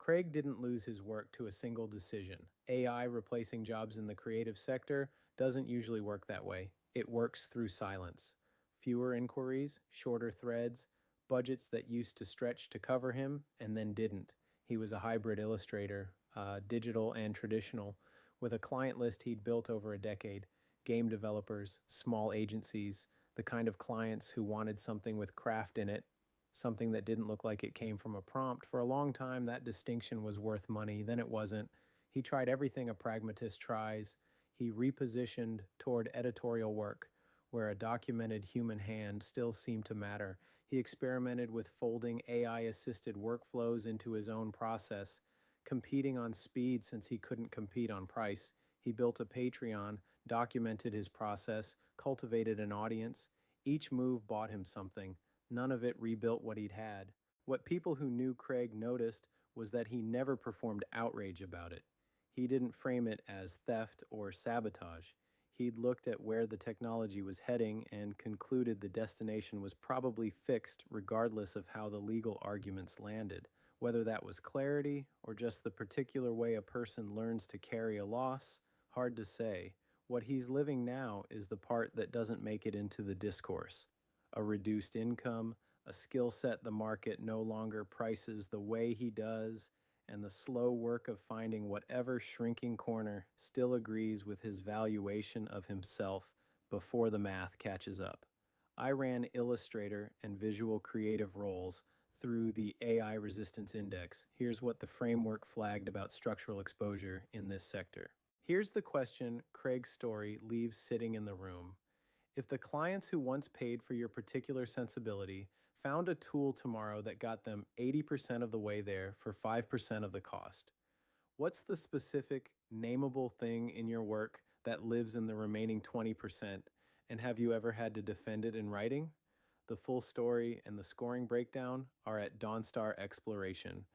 Craig didn't lose his work to a single decision. AI replacing jobs in the creative sector doesn't usually work that way. It works through silence. Fewer inquiries, shorter threads, budgets that used to stretch to cover him and then didn't. He was a hybrid illustrator, digital and traditional, with a client list he'd built over a decade: game developers, small agencies, the kind of clients who wanted something with craft in it, something that didn't look like it came from a prompt. For a long time, that distinction was worth money, then it wasn't. He tried everything a pragmatist tries. He repositioned toward editorial work, where a documented human hand still seemed to matter. He experimented with folding AI assisted workflows into his own process, competing on speed since he couldn't compete on price. He built a Patreon, documented his process, cultivated an audience. Each move bought him something. None of it rebuilt what he'd had. What people who knew Craig noticed was that he never performed outrage about it. He didn't frame it as theft or sabotage. He'd looked at where the technology was heading and concluded the destination was probably fixed regardless of how the legal arguments landed. Whether that was clarity or just the particular way a person learns to carry a loss, hard to say. What he's living now is the part that doesn't make it into the discourse: a reduced income, a skill set the market no longer prices the way he does, and the slow work of finding whatever shrinking corner still agrees with his valuation of himself before the math catches up. I ran Illustrator and visual creative roles through the AI Resistance Index. Here's what the framework flagged about structural exposure in this sector. Here's the question Craig's story leaves sitting in the room. If the clients who once paid for your particular sensibility found a tool tomorrow that got them 80% of the way there for 5% of the cost, what's the specific, nameable thing in your work that lives in the remaining 20%? And have you ever had to defend it in writing? The full story and the scoring breakdown are at Dawnstar Exploration.